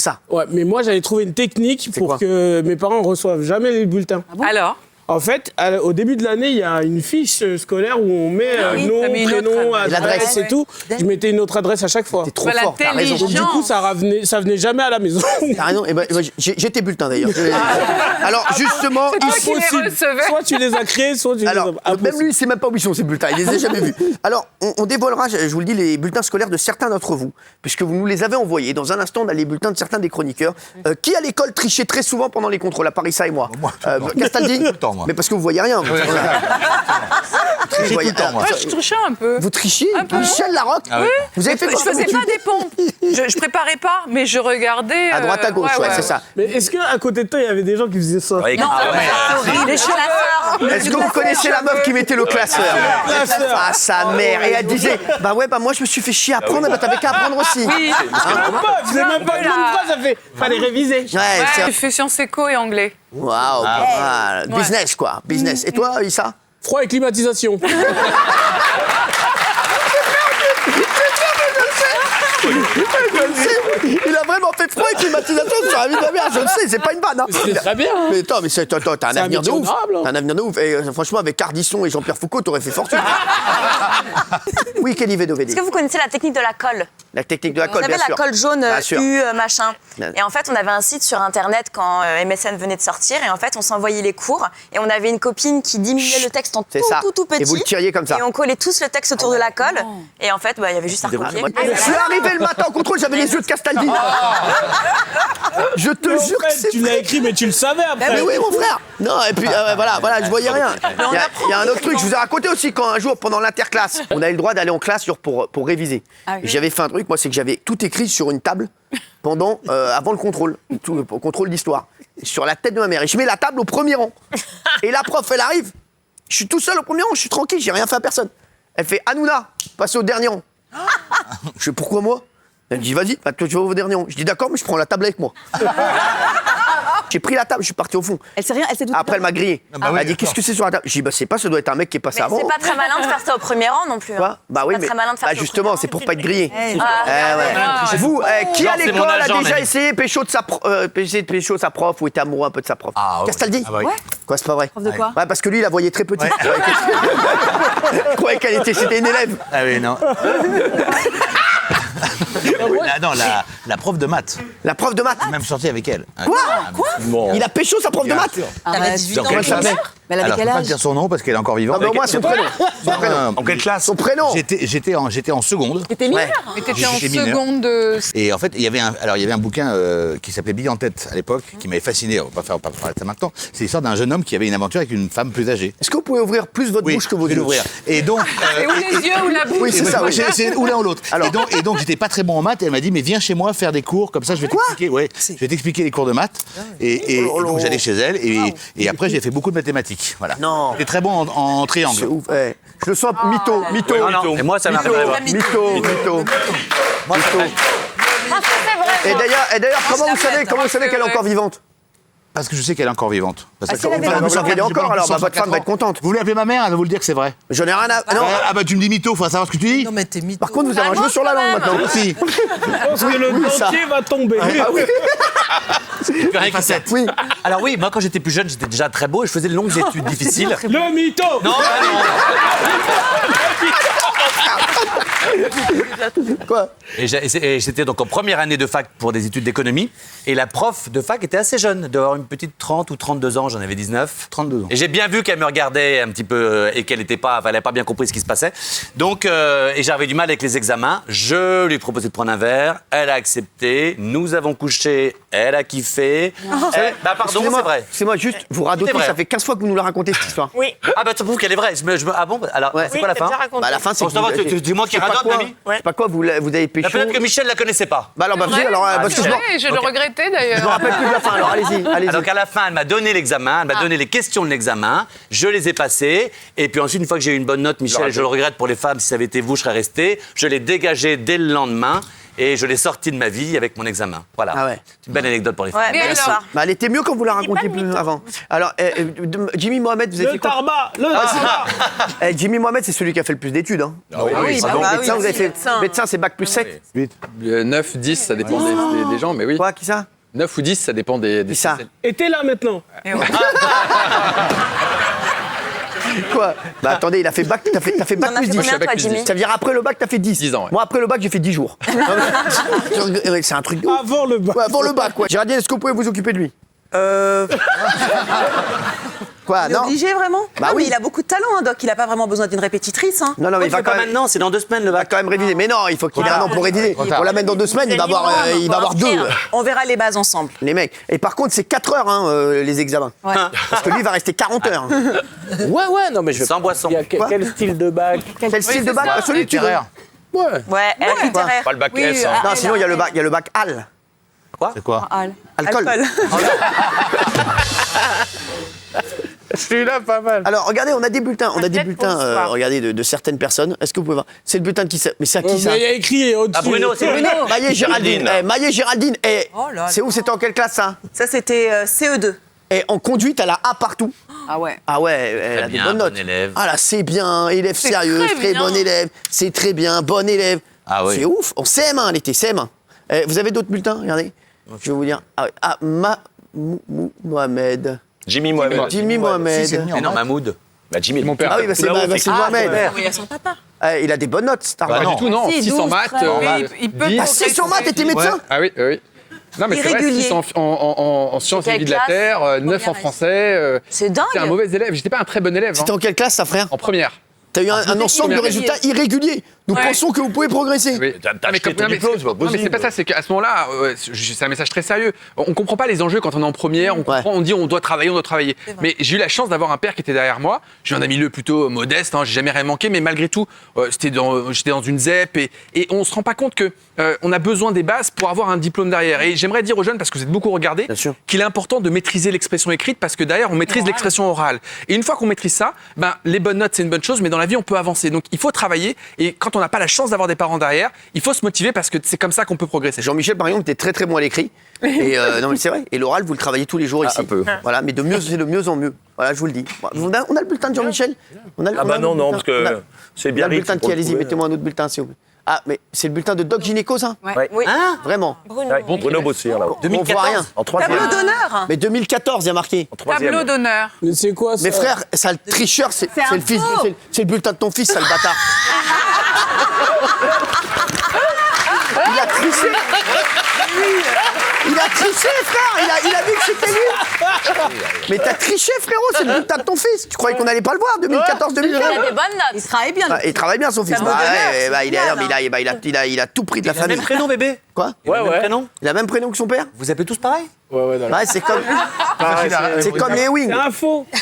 Ça. Ouais, mais moi, j'avais trouvé une technique pour que mes parents ne reçoivent jamais les bulletins. Ah bon? Alors? En fait, au début de l'année, il y a une fiche scolaire où on met nom, prénom, adresse et tout. Je mettais une autre adresse à chaque fois. T'es trop fort, t'as raison. Donc, du coup, ça venait jamais à la maison. T'as raison. Et ben, j'ai tes bulletins d'ailleurs. Alors justement, Impossible. Soit tu les as créés, soit tu les as... Même lui, il sait même pas où ils sont ces bulletins. Il les a jamais vus. Alors, on dévoilera, je vous le dis, les bulletins scolaires de certains d'entre vous, puisque vous nous les avez envoyés. Dans un instant, on a les bulletins de certains des chroniqueurs. Qui à l'école trichait très souvent pendant les contrôles, à part Issa et moi. Castaldi. Mais parce que vous voyez rien. Je trichais un peu. Vous trichiez Michel Larocque. Vous avez fait quoi? Je faisais pas des pompes. Je préparais pas, mais je regardais. À droite, à gauche, c'est ça. Mais est-ce qu'à côté de toi, il y avait des gens qui faisaient ça? Non, les cheveux. Est-ce que vous connaissez la meuf qui mettait le classeur? Ah, sa mère. Et elle disait, bah moi je me suis fait chier à apprendre, bah t'avais qu'à apprendre aussi. Oui. Tu sais même pas une phrase, ça fait. Fallait réviser. J'ai fait sciences éco et anglais. Waouh, business quoi, business. Et toi, Issa? Froid et climatisation. Il a vraiment fait froid et climatisation sur la vie de ma mère, je le sais, c'est pas une vanne. C'est très bien. Mais attends, mais t'as un avenir de ouf. T'as un avenir de ouf. Et franchement, avec Ardisson et Jean-Pierre Foucault, t'aurais fait fortune. Oui, Kelly Vedovedi. Est-ce que vous connaissez la technique de la colle? La technique de la colle, bien sûr. Vous savez, la colle jaune, U, machin. Et en fait, on avait un site sur Internet quand MSN venait de sortir. Et en fait, on s'envoyait les cours. Et on avait une copine qui diminuait le texte en tout petit. Et vous le tiriez comme ça. Et on collait tous le texte autour de la colle. Et en fait, il y avait juste à recopier. Je suis arrivé le matin en contrôle, j'avais les yeux de Castaldi. Je te jure que c'est tu l'as écrit, mais tu le savais après. Mais oui, mon frère. Non, et puis voilà, je voyais rien. Il y a un autre truc, je vous ai raconté aussi quand un jour, pendant l'interclasse, on avait le droit d'aller en classe pour réviser. Et j'avais fait un truc, moi, c'est que j'avais tout écrit sur une table avant le contrôle, le contrôle d'histoire, sur la tête de ma mère. Et je mets la table au premier rang. Et la prof, elle arrive. Je suis tout seul au premier rang, je suis tranquille, j'ai rien fait à personne. Elle fait Hanouna, passez au dernier rang. Je fais pourquoi moi? Elle me dit vas-y, toi tu vas au dernier rang. Je dis d'accord, mais je prends la table avec moi. J'ai pris la table, je suis parti au fond. Elle sait rien, elle sait tout. Après, elle m'a grillé. Elle a dit qu'est-ce que c'est sur la table? J'ai dit bah c'est pas, ça doit être un mec qui est passé avant. C'est pas très malin de faire ça au premier rang non plus. Quoi? Bah oui, mais justement, c'est pour pas être grillé. Vous, qui à l'école a déjà essayé de pécho sa prof ou était amoureux un peu de sa prof? Castaldi? Quoi, c'est pas vrai? Prof de quoi? Ouais, parce que lui, il la voyait très petite. Je croyais qu'elle était, c'était une élève. Ah oui, non. Non, la prof de maths. La prof de maths? Même sorti avec elle. Quoi? Il a pécho sa prof de maths? Elle avait 18 ans. Dans quelle classe? Mais elle avait Alors, je quel peux pas âge? te dire son nom parce qu'elle est encore vivante. Non, mais au moins son prénom. En quelle classe? Son prénom. J'étais en seconde. T'étais mineur? Mais t'étais en J'étais mineur. seconde de... Et en fait, il y avait un bouquin qui s'appelait Bille en tête à l'époque, qui m'avait fasciné. On va pas parler de ça maintenant. C'est l'histoire d'un jeune homme qui avait une aventure avec une femme plus âgée. Est-ce que vous pouvez ouvrir plus votre bouche que vos je vais yeux? l'ouvrir. Et donc. Et ou les yeux ou la bouche. Oui, c'est ça. Oui. C'est ou l'un ou l'autre. Et donc j'étais pas très bon en maths. Et elle m'a dit mais viens chez moi faire des cours comme ça. Je vais t'expliquer. Ouais. Je vais t'expliquer les cours de maths. Et donc j'allais chez elle. Et après j'ai fait beaucoup de mathématiques. Voilà. Non. J'étais très bon en triangle. C'est ouf. Je le sens mytho. Et moi, ça m'arrive. Mytho. Et d'ailleurs, comment vous savez qu'elle est encore vivante? Parce que je sais qu'elle est encore vivante. Parce que Vous savez encore, alors votre femme va être contente. Vous voulez appeler ma mère? Elle va vous le dire que c'est vrai. J'en ai rien à... Non. Ah bah tu me dis mytho, faut savoir ce que tu dis. Non mais t'es mytho. Par contre, vous avez un jeu sur la langue maintenant. Aussi. Je pense que le dentier va tomber. Ah oui. Oui. Alors oui, moi quand j'étais plus jeune, j'étais déjà très beau et je faisais de longues études difficiles. Le mytho. Non, Quoi? Et j'étais donc en première année de fac pour des études d'économie. Et la prof de fac était assez jeune, d'avoir une petite 30 ou 32 ans, j'en avais 19. 32 ans. Et j'ai bien vu qu'elle me regardait un petit peu et qu'elle n'avait pas bien compris ce qui se passait. Donc, et j'avais du mal avec les examens. Je lui ai proposé de prendre un verre. Elle a accepté. Nous avons couché. Elle a kiffé. Pardon, c'est vrai. Excusez-moi, juste, vous radotez, vrai. ça fait 15 fois que vous nous la racontez cette histoire. Oui. Ah bah tu prouves qu'elle est vraie. Ah bon, alors c'est quoi la fin? Bah, la fin, c'est Bon, ça va, c'est moi qui radote, mamie. Je sais pas quoi, vous avez pécho. Peut-être que Michel la connaissait pas. Bah alors, vas-y, alors, parce que je Je le regrettais d'ailleurs. me rappelle plus de la fin, alors allez-y. Donc à la fin, elle m'a donné l'examen, elle m'a donné les questions de l'examen, je les ai passées, et puis ensuite, une fois que j'ai eu une bonne note, Michel, je le regrette pour les femmes, si ça avait été vous, je serais resté, je l'ai dégagé dès le lendemain, et je l'ai sorti de ma vie avec mon examen. Voilà. Ah ouais. C'est une belle anecdote pour les filles. Ouais, belle histoire. Bah, elle était mieux quand vous la racontiez plus avant. Alors, Jimmy Mohamed, vous avez fait Le quoi tarba, le tarba. Jimmy Mohamed, c'est celui qui a fait le plus d'études. Hein. oui, Ah bon, bah médecin, oui, vous avez fait. médecin. Médecin, c'est bac plus 7. 9, 10, ça dépend des gens, mais oui. Quoi, qui ça 9 ou 10, ça dépend des Qui ça Et t'es là maintenant. Quoi Bah attendez, il a fait bac, t'as fait bac T'en as plus fait 10. combien, bac toi, plus Jimmy? Ça veut dire après le bac, t'as fait 10. 10 ans, ouais. Moi, après le bac, j'ai fait 10 jours. C'est un truc de ouf. Avant le bac. Ouais, avant le bac, ouais. Géraldine, est-ce que vous pouvez vous occuper de lui Quoi Il est Non obligé vraiment Bah Non, oui. mais il a beaucoup de talent, hein, Doc. Il a pas vraiment besoin d'une répétitrice. Hein. Non, non, mais il va pas quand même. maintenant, c'est dans 2 semaines le Il va bac. quand même réviser. Mais non, il faut qu'il ait un an pour réviser. tard. On l'amène dans 2 semaines, il va avoir 2. On verra les bases ensemble. Les mecs. Et par contre, c'est 4 heures, hein, les examens. Parce que lui, il va rester 40 heures. Ouais, non, mais je vais. Sans boisson. Il y a quel style de bac Quel style de bac Bah, celui que tu veux. Littéraire. Ouais. Ouais, littéraire. Pas le bac Oui, S. hein. Non, sinon, il y a le bac AL. C'est quoi Alcool. Celui-là, pas mal. Alors, regardez, on a des bulletins. On a des Peut-être bulletins, pour ce soir. regardez, de certaines personnes. Est-ce que vous pouvez voir C'est le bulletin de qui ça Mais c'est à qui ça Il y a écrit au-dessus. Ah, Bruno, c'est Bruno. Maillé Géraldine. Maillé Géraldine. Oh là C'est là. où C'était en quelle classe, ça Ça, c'était CE2. Et en conduite, elle a A partout. Ah ouais. Ah ouais, elle a des bien, bonnes notes. bon élève. Ah là, c'est bien, élève C'est sérieux, très très bien. bon élève. C'est très bien, bon élève. Ah oui. C'est ouf. En CM1, elle était CM1. Vous avez d'autres bulletins Regardez. Je vais vous dire. Mohamed. Jimmy Mohamed. Jimmy Mohamed. Si, c'est venu en Mais non, maths. Mahmoud. Bah, Jimmy, mon père. Ah oui, bah, c'est Mohamed. Il a son papa. Il a des bonnes notes, Star. Pas non. du tout, non. Si, 6 en 12, maths. 13. Mais il peut 10. Ah, 6 en maths, t'étais médecin Ah oui, oui. Non, mais c'est vrai, Irrégulier. 6 en sciences et Quelle vie de la classe Terre, 9 en Première français. C'est dingue. J'étais un mauvais élève. J'étais pas un très bon élève. C'était hein. en quelle classe, ça, frère En première. T'as eu un ensemble de première. résultats irréguliers. Nous Ouais. pensons que vous pouvez progresser. Oui. T'as Non, mais acheté ton non, mais diplôme, c'est pas non, mais c'est possible. pas ça, c'est qu'à ce moment-là, c'est un message très sérieux. On comprend pas les enjeux quand on est en première, on comprend, on dit on doit travailler, on doit travailler. Mais j'ai eu la chance d'avoir un père qui était derrière moi. J'ai eu un milieu plutôt modeste, hein, j'ai jamais rien manqué, mais malgré tout, j'étais dans une ZEP et on se rend pas compte que on a besoin des bases pour avoir un diplôme derrière. Et j'aimerais dire aux jeunes, parce que vous êtes beaucoup regardés, Bien sûr. qu'il est important de maîtriser l'expression écrite parce que derrière on maîtrise l'expression orale. Et une fois qu'on maîtrise ça, ben, les bonnes notes c'est une bonne chose, mais dans la vie on peut avancer. Donc il faut travailler et quand on n'a pas la chance d'avoir des parents derrière, il faut se motiver parce que c'est comme ça qu'on peut progresser. Jean-Michel, par exemple, était très très bon à l'écrit. Et non, mais c'est vrai. Et l'oral, vous le travaillez tous les jours ici. un peu. Voilà, mais c'est de mieux en mieux. Voilà, je vous le dis. On a le bulletin de Jean-Michel Ah bah non, non, parce que c'est bien le bulletin de qui Allez-y, mettez-moi un autre bulletin, s'il vous plaît. Ah, mais c'est le bulletin de Doc Gynéco, ça Oui. Vraiment. Bruno Bossir, là-haut. On voit rien. En troisième. Tableau d'honneur. Mais 2014, il y a marqué. En troisième. Tableau d'honneur. Mais c'est quoi ça Mes frères, ça le tricheur, c'est un le fils, faux. c'est le bulletin de ton fils, ça le bâtard. Il a triché. Il a triché, frère. Il a vu que c'était lui. Mais t'as triché, frérot. C'est le bulletin de ton fils. Tu croyais qu'on allait pas le voir, 2014, Il a 2015. des bonnes Il notes. travaille bien. Il travaille bien, son fils. Tableau d'honneur, c'est Il a, génial, il a tout pris de la Il a le même famille. prénom, bébé. Quoi Ouais, ouais. Prénom. Il a le même prénom que son père. Vous appelez tous pareil Ouais, ouais, d'accord. Ouais, c'est comme C'est Lewin. un faux. Ouais.